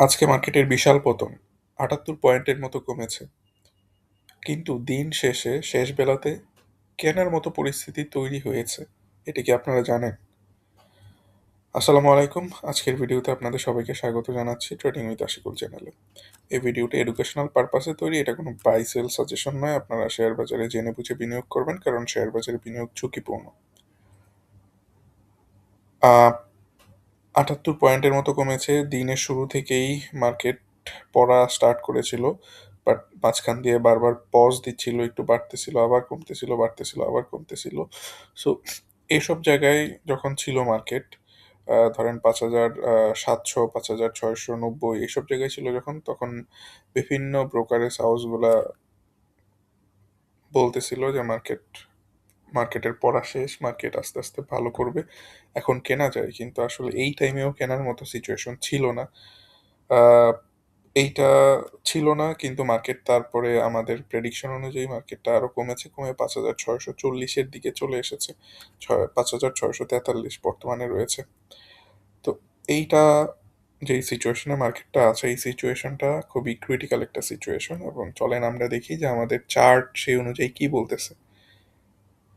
আজকে মার্কেটের বিশাল পতন, ৭৮ পয়েন্টের মতো কমেছে। কিন্তু দিন শেষে শেষ বেলাতে কেনার মতো পরিস্থিতি তৈরি হয়েছে। এটা কি আপনারা জানেন? আসসালামু আলাইকুম। আজকের ভিডিওতে আপনাদের সবাইকে স্বাগত জানাচ্ছি ট্রেডিং উইথ আশিকুল চ্যানেলে। এই ভিডিওটি এডুকেশনাল পারপাসে তৈরি, এটা কোনো বাই সেল সাজেশন নয়। আপনারা শেয়ার বাজারে জেনে বুঝে বিনিয়োগ করবেন, কারণ শেয়ার বাজারে বিনিয়োগ ঝুঁকিপূর্ণ। আহ ৭৮ পয়েন্টের মতো কমেছে। দিনের শুরু থেকেই মার্কেট পড়া স্টার্ট করেছিল, বাট মাঝখান দিয়ে বারবার পজ দিচ্ছিল, একটু বাড়তেছিল, আবার কমতেছিল, বাড়তেছিল, আবার কমতেছিল। সো এসব জায়গায় যখন ছিল মার্কেট, ধরেন ৫,৭০০, ৫,৬৯০ এইসব জায়গায় ছিল যখন, তখন বিভিন্ন ব্রোকারেজ হাউসগুলা বলতেছিল যে মার্কেটের পড়া শেষ, মার্কেট আস্তে আস্তে ভালো করবে, এখন কেনা যায়। কিন্তু আসলে এই টাইমেও কেনার মতো সিচুয়েশন ছিল না। আহ, এইটা ছিল না, কিন্তু মার্কেট তারপরে আমাদের প্রেডিকশন অনুযায়ী মার্কেটটা আরো কমেছে, কমে ৫,৬৪০-এর দিকে চলে এসেছে। ৫,৬৪৩ বর্তমানে রয়েছে। তো এইটা, যেই সিচুয়েশনে মার্কেটটা আছে, এই সিচুয়েশনটা খুবই ক্রিটিক্যাল একটা সিচুয়েশন। এবং চলেন আমরা দেখি যে আমাদের চার্ট সেই অনুযায়ী কি বলতেছে।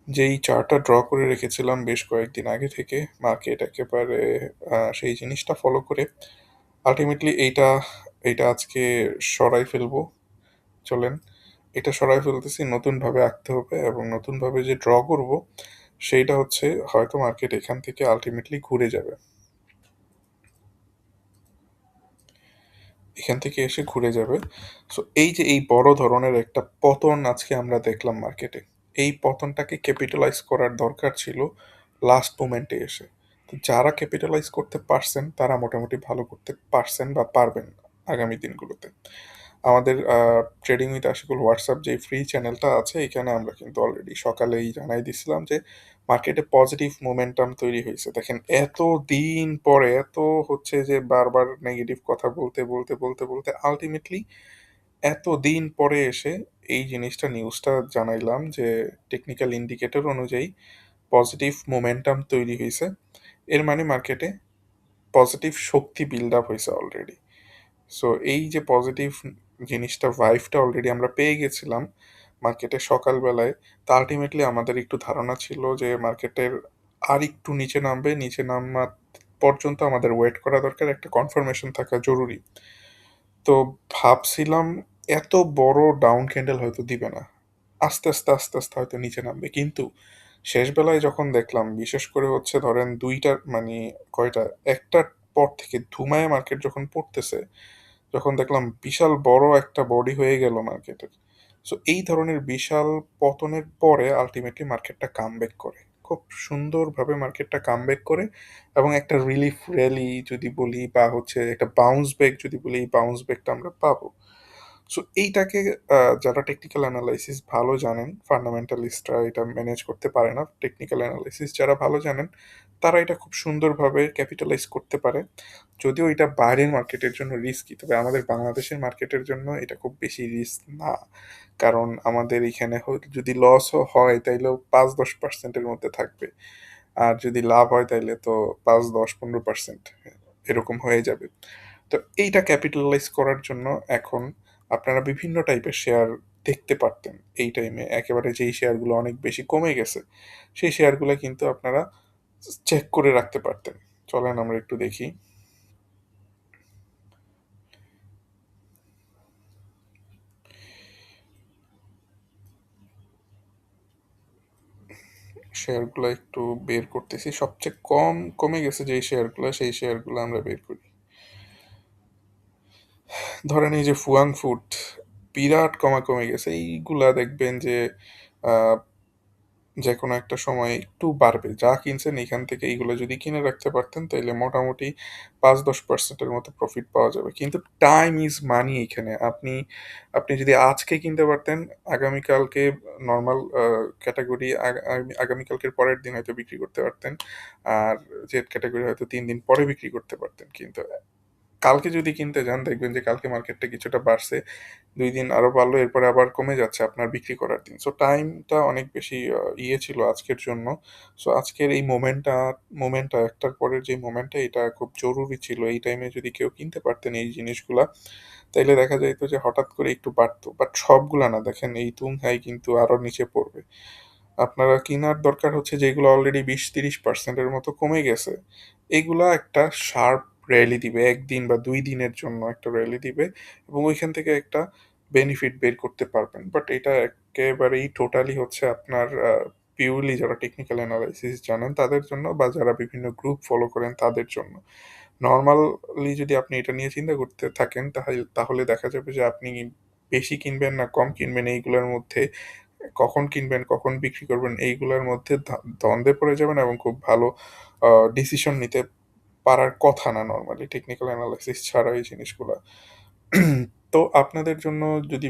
যেই চার্টটা ড্র করে রেখেছিলাম বেশ কয়েকদিন আগে থেকে, মার্কেট একেবারে সেই জিনিসটা ফলো করে আলটিমেটলি এইটা এইটা আজকে সরাই ফেলবো। চলেন, এটা সরাই ফেলতেছি, নতুনভাবে আঁকতে হবে এবং নতুনভাবে যে ড্র করব সেইটা হচ্ছে, হয়তো মার্কেট এখান থেকে আলটিমেটলি ঘুরে যাবে, এখান থেকে এসে ঘুরে যাবে। সো এই যে এই বড় ধরনের একটা পতন আজকে আমরা দেখলাম মার্কেটে, এই পতনটাকে ক্যাপিটালাইজ করার দরকার ছিল লাস্ট মোমেন্টে এসে। তো যারা ক্যাপিটালাইজ করতে পারছেন তারা মোটামুটি ভালো করতে পারছেন বা পারবেন আগামী দিনগুলোতে। আমাদের ট্রেডিং উইথ আশিকুল হোয়াটসঅ্যাপ যে ফ্রি চ্যানেলটা আছে, এখানে আমরা কিন্তু অলরেডি সকালেই জানাই দিছিলাম যে মার্কেটে পজিটিভ মোমেন্টাম তৈরি হয়েছে। দেখেন, এত দিন পরে, এত হচ্ছে যে বারবার নেগেটিভ কথা বলতে বলতে বলতে বলতে আলটিমেটলি এত দিন পরে এসে এই জিনিসটা, নিউজটা জানাইলাম যে টেকনিক্যাল ইন্ডিকেটর অনুযায়ী পজিটিভ মোমেন্টাম তৈরি হয়েছে। এর মানে মার্কেটে পজিটিভ শক্তি বিল্ড আপ হয়েছে অলরেডি। সো এই যে পজিটিভ জিনিসটা, ভাইভটা অলরেডি আমরা পেয়ে গেছিলাম মার্কেটে সকালবেলায়। তা আলটিমেটলি আমাদের একটু ধারণা ছিল যে মার্কেটের আর একটু নিচে নামবে, নিচে নামা পর্যন্ত আমাদের ওয়েট করা দরকার, একটা কনফার্মেশন থাকা জরুরি। তো ভাবছিলাম এত বড় ডাউন ক্যান্ডেল হয়তো দিবে না, আস্তে আস্তে আস্তে আস্তে হয়তো নিচে নামবে। কিন্তু শেষ বেলায় যখন দেখলাম, বিশেষ করে হচ্ছে ধরেন দুইটার মানে কয়টা, একটার পর থেকে ধুমায় মার্কেট যখন পড়তেছে, যখন দেখলাম বিশাল বড় একটা বডি হয়ে গেল মার্কেটের। সো এই ধরনের বিশাল পতনের পরে আলটিমেটলি মার্কেটটা কামব্যাক করে, খুব সুন্দরভাবে মার্কেটটা কামব্যাক করে। এবং একটা রিলিফ র্যালি যদি বলি, বা হচ্ছে একটা বাউন্স ব্যাক যদি বলি, এই বাউন্স ব্যাকটা আমরা পাবো। সো এইটাকে যারা টেকনিক্যাল অ্যানালাইসিস ভালো জানেন, ফান্ডামেন্টালিস্টরা এটা ম্যানেজ করতে পারে না, টেকনিক্যাল অ্যানালাইসিস যারা ভালো জানেন তারা এটা খুব সুন্দরভাবে ক্যাপিটালাইজ করতে পারে। যদিও এটা বাইরের মার্কেটের জন্য রিস্কি, তবে আমাদের বাংলাদেশের মার্কেটের জন্য এটা খুব বেশি রিস্ক না। কারণ আমাদের এখানে যদি লসও হয় তাইলেও ৫-১০%-এর মধ্যে থাকবে, আর যদি লাভ হয় তাইলে তো ৫-১০-১৫% এরকম হয়ে যাবে। তো এইটা ক্যাপিটালাইজ করার জন্য এখন আপনারা বিভিন্ন টাইপের শেয়ার দেখতে পারতেন। এই টাইমে একেবারে যেই শেয়ারগুলো অনেক বেশি কমে গেছে, সেই শেয়ারগুলো কিন্তু আপনারা চেক করে রাখতে পারতেন। চলেন আমরা একটু দেখি শেয়ারগুলো, একটু বের করতেছি। সবচেয়ে কম কমে গেছে যেই শেয়ারগুলো, সেই শেয়ারগুলো আমরা বের করি। ধরেন এই যে ফুয়াং ফুড, বিরাট কমে গেছে। এইগুলা দেখবেন যে আহ, যে কোনো একটা সময় একটু বাড়বে। যা কিনছেন এখান থেকে এইগুলো যদি কিনে রাখতে পারতেন তাইলে মোটামুটি ৫-১০%-এর মতো প্রফিট পাওয়া যাবে। কিন্তু টাইম ইজ মানি এখানে। আপনি আপনি যদি আজকে কিনতে পারতেন, আগামীকালকে নরমাল ক্যাটাগরি আগামীকালকের পরের দিন হয়তো বিক্রি করতে পারতেন। আর জেড ক্যাটাগরি হয়তো ৩ দিন পরে বিক্রি করতে পারতেন। কিন্তু কালকে যদি কিনতে যান দেখবেন যে কালকে মার্কেটটা কিছুটা বাড়ছে, ২ দিন আরো বাড়লো, এরপরে আবার কমে যাচ্ছে আপনার বিক্রি করার দিন। সো টাইমটা অনেক বেশি ছিল আজকের জন্য। সো আজকের এই মোমেন্টটা একটার পরের যে মোমেন্টটা এটা খুব জরুরি ছিল। এই টাইমে যদি কেউ কিনতে পারতেন এই জিনিসগুলা, তাইলে দেখা যাইত যে হঠাৎ করে একটু বাড়তো। বাট সবগুলা না, দেখেন এই তুঙ্গায় কিন্তু আরো নিচে পড়বে। আপনারা কিনার দরকার হচ্ছে যেগুলো অলরেডি ২০-৩০% এর মতো কমে গেছে। এগুলা একটা শার্প র‍্যালি দিবে। ১ দিন বা ২ দিনের জন্য একটা র‍্যালি দিবে এবং ওইখান থেকে একটা বেনিফিট বের করতে পারবেন। বাট এটা একেবারেই টোটালি হচ্ছে আপনার পিউরলি যারা টেকনিক্যাল এনালাইসিস জানেন তাদের জন্য বা যারা বিভিন্ন গ্রুপ ফলো করেন তাদের জন্য। নরমালি যদি আপনি এটা নিয়ে চিন্তা করতে থাকেন তাহলে দেখা যাবে যে আপনি বেশি কিনবেন না কম কিনবেন এইগুলোর মধ্যে, কখন কিনবেন, কখন বিক্রি করবেন এইগুলোর মধ্যে দ্বন্দ্বে পড়ে যাবেন এবং খুব ভালো ডিসিশন নিতে পারার কথা না নরমালি টেকনিক্যাল এনালাইসিস ছাড়া এই জিনিসগুলা। তো আপনাদের জন্য যদি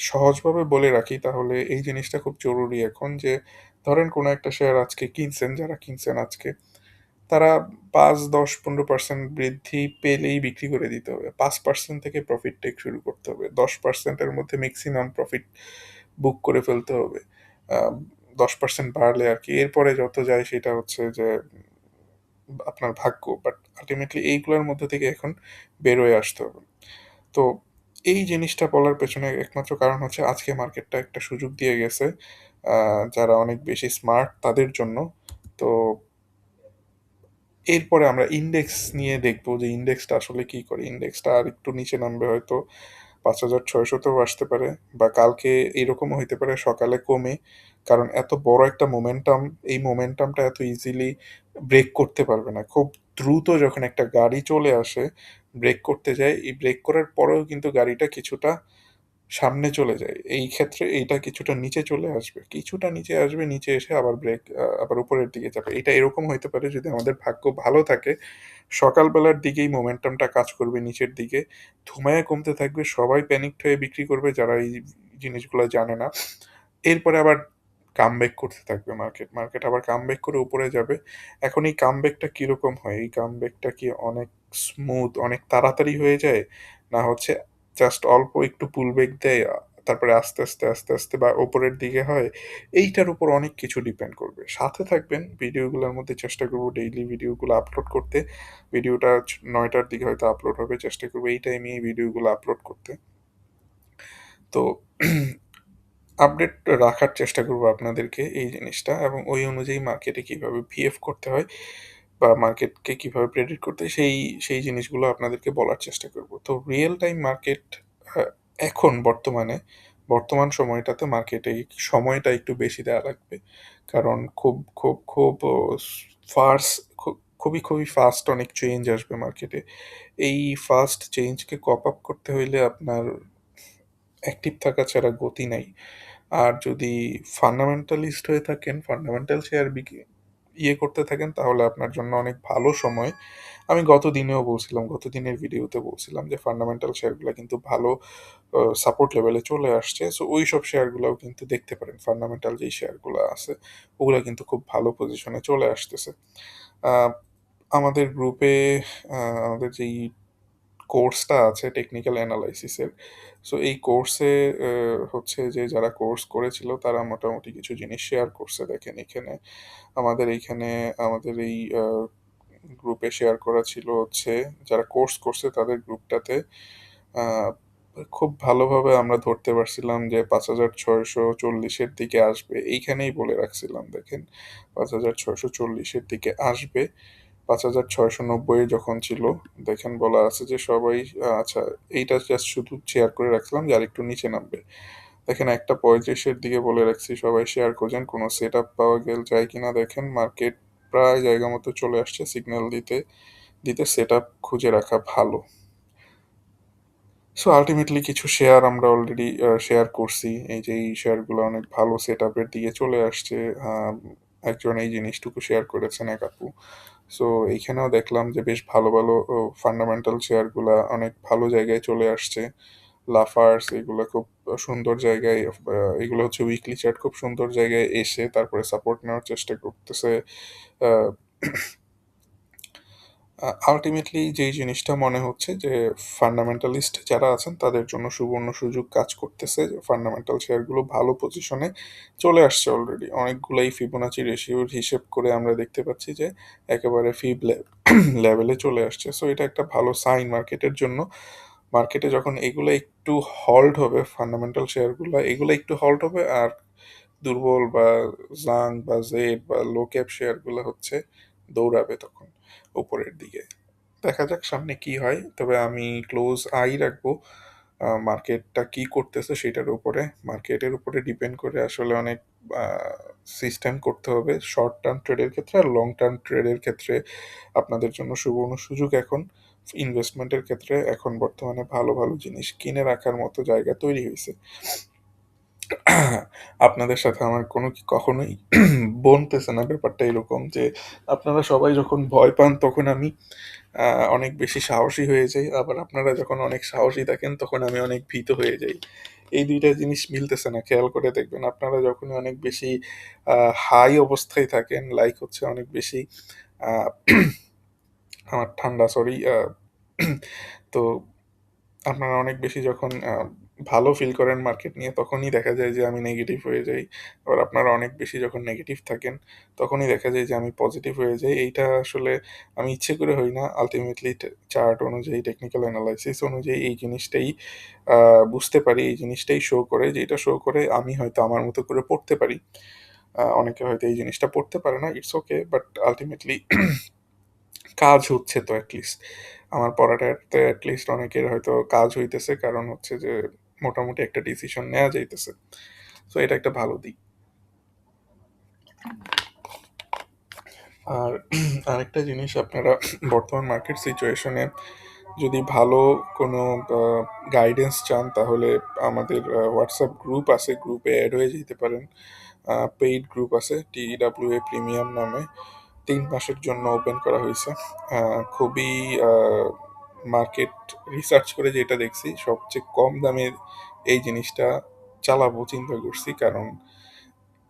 সহজভাবে বলে রাখি তাহলে এই জিনিসটা খুব জরুরি এখন যে ধরেন কোনো একটা শেয়ার আজকে কিনছেন, যারা কিনছেন আজকে তারা ৫, ১০, ১৫% বৃদ্ধি পেলেই বিক্রি করে দিতে হবে। ৫% থেকে প্রফিট টেক শুরু করতে হবে। ১০% এর মধ্যে মেক্সিমাম প্রফিট বুক করে ফেলতে হবে। আ ১০% বাড়লে আরকি। এরপরে যত যায় সেটা হচ্ছে যে আপনার ভাগ্য। বাট আল্টিমেটলি এইগুলোর মধ্যে থেকে এখন বের হয়ে আসতে হবে। তো এই জিনিসটা বলার পেছনে একমাত্র কারণ হচ্ছে আজকে মার্কেটটা একটা সুযোগ দিয়ে গেছে আ যারা অনেক বেশি স্মার্ট তাদের জন্য। তো এরপরে আমরা ইনডেক্স নিয়ে দেখব যে ইনডেক্সটা আসলে কি করে। ইনডেক্সটা আরেকটু নিচে নামবে হয়তো ৫,৬০০ তেও আসতে পারে বা কালকে এরকমও হইতে পারে সকালে কমে। কারণ এত বড় একটা মোমেন্টাম, এই মোমেন্টামটা এত ইজিলি ব্রেক করতে পারবে না। খুব দ্রুত যখন একটা গাড়ি চলে আসে, ব্রেক করতে যায়, এই ব্রেক করার পরেও কিন্তু গাড়িটা কিছুটা সামনে চলে যায়। এই ক্ষেত্রে এইটা কিছুটা নিচে চলে আসবে। কিছুটা নিচে আসবে, নিচে এসে আবার আবার উপরের দিকে যাবে। এটা এরকম হইতে পারে যদি আমাদের ভাগ্য ভালো থাকে, সকালবেলার দিকেই মোমেন্টামটা কাজ করবে নিচের দিকে। ধুমায়া কমতে থাকবে, সবাই প্যানিকড হয়ে বিক্রি করবে যারা এই জিনিসগুলা জানে না। এরপরে আবার কামব্যাক করতে থাকবে মার্কেট। মার্কেট আবার কামব্যাক করে উপরে যাবে। এখন এই কামব্যাকটা কিরকম হয়? এই কামব্যাকটা কি অনেক স্মুথ, অনেক তাড়াতাড়ি হয়ে যায়? না হচ্ছে জাস্ট অল্প একটু পুলব্যাক দেয়, তারপরে আস্তে আস্তে বা উপরের দিকে হয়? এইটার উপর অনেক কিছু ডিপেন্ড করবে। সাথে থাকবেন, ভিডিওগুলোর মধ্যে চেষ্টা করব ডেইলি ভিডিওগুলো আপলোড করতে। ভিডিওটা ৯ টার দিকে হয়তো আপলোড হবে। চেষ্টা করব এই টাইমেই এই ভিডিওগুলো আপলোড করতে। তো আপডেট রাখার চেষ্টা করব আপনাদেরকে এই জিনিসটা এবং ওই অনুযায়ী মার্কেটে কিভাবে বিহেভ করতে হয় বা মার্কেটকে কিভাবে প্রেডিক্ট করতে হয় সেই জিনিসগুলো আপনাদেরকে বলার চেষ্টা করব। তো রিয়েল টাইম মার্কেট আ এখন বর্তমান সময়টাতে মার্কেটে সময়টা একটু বেশি দেয়া লাগবে। কারণ খুব ফার্স খু খুবই ফাস্ট অনেক চেঞ্জ আসবে মার্কেটে। এই ফাস্ট চেঞ্জকে কপ আপ করতে হইলে আপনার অ্যাক্টিভ থাকা ছাড়া গতি নাই। আর যদি ফান্ডামেন্টালিস্ট হয়ে থাকেন, ফান্ডামেন্টাল শেয়ার করতে থাকেন তাহলে আপনার জন্য অনেক ভালো সময়। আমি গত দিনের ভিডিওতে বলছিলাম যে ফান্ডামেন্টাল শেয়ারগুলা কিন্তু ভালো সাপোর্ট লেভেলে চলে আসছে। সো ওইসব শেয়ারগুলাও কিন্তু দেখতে পারেন। ফান্ডামেন্টাল যেই শেয়ারগুলা আছে ওগুলা কিন্তু খুব ভালো পজিশনে চলে আসতেছে। আ আমাদের গ্রুপে আমাদের যেই কোর্সটা আছে টেকনিক্যাল অ্যানালাইসিসের। সো এই কোর্সে হচ্ছে যে যারা কোর্স করেছিল তারা মোটামুটি কিছু জিনিস শেয়ার করছে। দেখেন এখানে আমাদের এই গ্রুপে শেয়ার করা ছিল হচ্ছে যারা কোর্স করছে তাদের গ্রুপটাতে আ খুব ভালোভাবে আমরা ধরতে পারছিলাম যে ৫,৬৪০ এর দিকে আসবে। এইখানেই বলে রাখছিলাম দেখেন ৫,৬৪০ এর দিকে আসবে। ৫,৬৯০ এ যখন ছিল দেখেন বলা আছে যে সবাই আচ্ছা এইটা জাস্ট শুধু শেয়ার করে রাখছিলাম যে আরেকটু নিচে নামবে। দেখেন ১:৩৫ এর দিকে বলে রাখছি সবাই শেয়ার খোঁজেন কোনো সেটআপ পাওয়া যায় কিনা দেখেন। মার্কেট প্রায় জায়গা মতো চলে আসছে সিগন্যাল দিতে সেটআপ খুঁজে রাখা ভালো। সো আল্টিমেটলি কিছু শেয়ার আমরা অলরেডি শেয়ার করছি। এই যে এই শেয়ারগুলো অনেক ভালো সেটআপের দিকে চলে আসছে। একজন এই জিনিসটুকু শেয়ার করেছেন এক আপু। সো এইখানেও দেখলাম যে বেশ ভালো ফান্ডামেন্টাল শেয়ারগুলা অনেক ভালো জায়গায় চলে আসছে। লাফার্স এগুলা খুব সুন্দর জায়গায় এগুলো হচ্ছে উইকলি চার্ট খুব সুন্দর জায়গায় এসে তারপরে সাপোর্ট নেওয়ার চেষ্টা করতেছে। আ আল্টিমেটলি যেই জিনিসটা মনে হচ্ছে যে ফান্ডামেন্টালিস্ট যারা আছেন তাদের জন্য সুবর্ণ সুযোগ কাজ করতেছে। ফান্ডামেন্টাল শেয়ারগুলো ভালো পজিশনে চলে আসছে অলরেডি। অনেকগুলাই ফিবোনাচি রেশিওর হিসেব করে আমরা দেখতে পাচ্ছি যে একেবারে ফিব লেভেলে চলে আসছে। সো এটা একটা ভালো সাইন মার্কেটের জন্য। মার্কেটে যখন এগুলো একটু হল্ট হবে, ফান্ডামেন্টাল শেয়ারগুলো এগুলো একটু হল্ট হবে, আর দুর্বল বা জাং বা জেড বা লো ক্যাপ শেয়ারগুলো হচ্ছে দৌড়াবে তখন উপরের দিকে। দেখা যাক সামনে কি হয়, তবে আমি ক্লোজ আই রাখবো মার্কেটটা কি করতেছে সেটার উপরে। মার্কেটের উপরে ডিপেন্ড করে আসলে অনেক সিস্টেম করতে হবে শর্ট টার্ম ট্রেডের ক্ষেত্রে, আর লং টার্ম ট্রেডের ক্ষেত্রে আপনাদের জন্য সুবর্ণ সুযোগ এখন। ইনভেস্টমেন্টের ক্ষেত্রে এখন বর্তমানে ভালো ভালো জিনিস কিনে রাখার মতো জায়গা তৈরি হয়েছে। আপনাদের সাথে আমার কোনো কখনোই বনতেছে না ব্যাপারটা এরকম যে আপনারা সবাই যখন ভয় পান তখন আমি অনেক বেশি সাহসী হয়ে যাই, আবার আপনারা যখন অনেক সাহসী থাকেন তখন আমি অনেক ভীত হয়ে যাই। এই দুইটা জিনিস মিলতেছে না, খেয়াল করে দেখবেন। আপনারা যখন অনেক বেশি হাই অবস্থায় থাকেন, লাইক হচ্ছে অনেক বেশি আহ, আমার ঠান্ডা, সরি। তো আপনারা অনেক বেশি যখন ভালো ফিল করেন মার্কেট নিয়ে, তখনই দেখা যায় যে আমি নেগেটিভ হয়ে যাই। আবার আপনারা অনেক বেশি যখন নেগেটিভ থাকেন, তখনই দেখা যায় যে আমি পজিটিভ হয়ে যাই। এইটা আসলে আমি ইচ্ছে করে হই না। আলটিমেটলি চার্ট অনুযায়ী, টেকনিক্যাল অ্যানালাইসিস অনুযায়ী এই জিনিসটাই বুঝতে পারি, এই জিনিসটাই শো করে, যেটা শো করে আমি হয়তো আমার মতো করে পড়তে পারি। অনেকে হয়তো এই জিনিসটা পড়তে পারে না, ইটস ওকে, বাট আলটিমেটলি কাজ হচ্ছে তো অ্যাটলিস্ট। আমার পড়াটাতে অ্যাটলিস্ট অনেকের হয়তো কাজ হইতেছে, কারণ হচ্ছে যে মোটামুটি একটা ডিসিশন নেওয়া যাইতেছে। সো এটা একটা ভালো দিক। আর আরেকটা জিনিস, আপনারা বর্তমান মার্কেট সিচুয়েশনে যদি ভালো কোনো গাইডেন্স চান, তাহলে আমাদের হোয়াটসঅ্যাপ গ্রুপ আছে, গ্রুপে অ্যাড হয়ে যেতে পারেন। পেইড গ্রুপ আছে, TWA প্রিমিয়াম নামে, 3 মাসের জন্য ওপেন করা হয়েছে। খুবই মার্কেট রিসার্চ করে যেটা দেখছি, সবচেয়ে কম দামের এই জিনিসটা চালাবো চিন্তা করছি, কারণ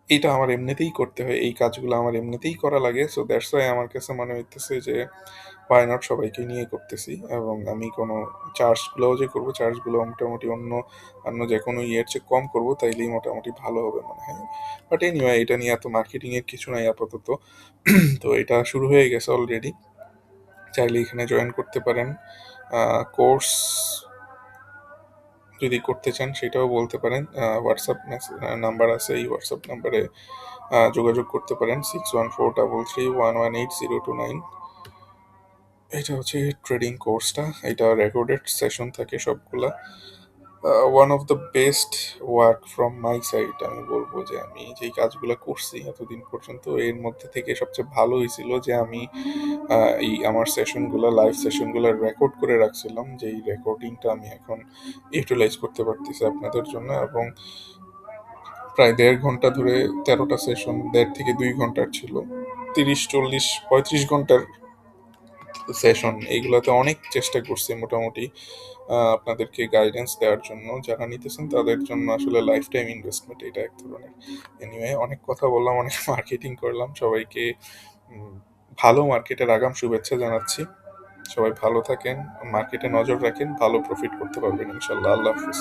এটা আমার এমনিতেই করতে হয়, এই কাজগুলো আমার এমনিতেই করা লাগে। সো দ্যাটস ওয়াই আমার কাছে মনে হইতেছে যে হোয়াই নট সবাইকে নিয়ে করতেছি। এবং আমি কোনো চার্জগুলোও যে করবো, চার্জগুলো মোটামুটি অন্য অন্য যে কোনো ইয়ের চেয়ে কম করবো, তাইলেই মোটামুটি ভালো হবে মনে হয়। বাট এনিওয়ে, এটা নিয়ে এত মার্কেটিংয়ের কিছু নাই আপাতত। তো এটা শুরু হয়ে গেছে অলরেডি, চাইলে এখানে জয়েন করতে পারেন। কোর্স যদি করতে চান সেটাও বলতে পারেন। হোয়াটসঅ্যাপ নাম্বার আছে, এই হোয়াটসঅ্যাপ নাম্বারে যোগাযোগ করতে পারেন, 6143311802 9। এটা হচ্ছে ট্রেডিং কোর্সটা, এটা রেকর্ডেড সেশন থাকে সবগুলা। One of the best work from my side, আমি বলবো যে আমি যেই কাজগুলো করছি এতদিন পর্যন্ত, এর মধ্যে থেকে সবচেয়ে ভালো হয়েছিল যে আমি এই আমার সেশনগুলো, লাইভ সেশনগুলো রেকর্ড করে রাখছিলাম, যেই রেকর্ডিংটা আমি এখন ইউটিলাইজ করতে পারতেছি আপনাদের জন্য। এবং প্রায় 1.5 ঘন্টা ধরে 13টা সেশন, 1.5 থেকে 2 ঘন্টার ছিল, 30 40 35 ঘন্টার সেশন। এইগুলোতে অনেক চেষ্টা করছি মোটামুটি আপনাদেরকে গাইডেন্স দেওয়ার জন্য। যারা নিতেছেন তাদের জন্য আসলে লাইফ টাইম ইনভেস্টমেন্ট এটা এক ধরনের। এনিওয়ে, অনেক কথা বললাম, অনেক মার্কেটিং করলাম। সবাইকে ভালো মার্কেটের আগাম শুভেচ্ছা জানাচ্ছি। সবাই ভালো থাকেন, মার্কেটে নজর রাখেন, ভালো প্রফিট করতে পারবেন ইনশাল্লাহ। আল্লাহ হাফিজ।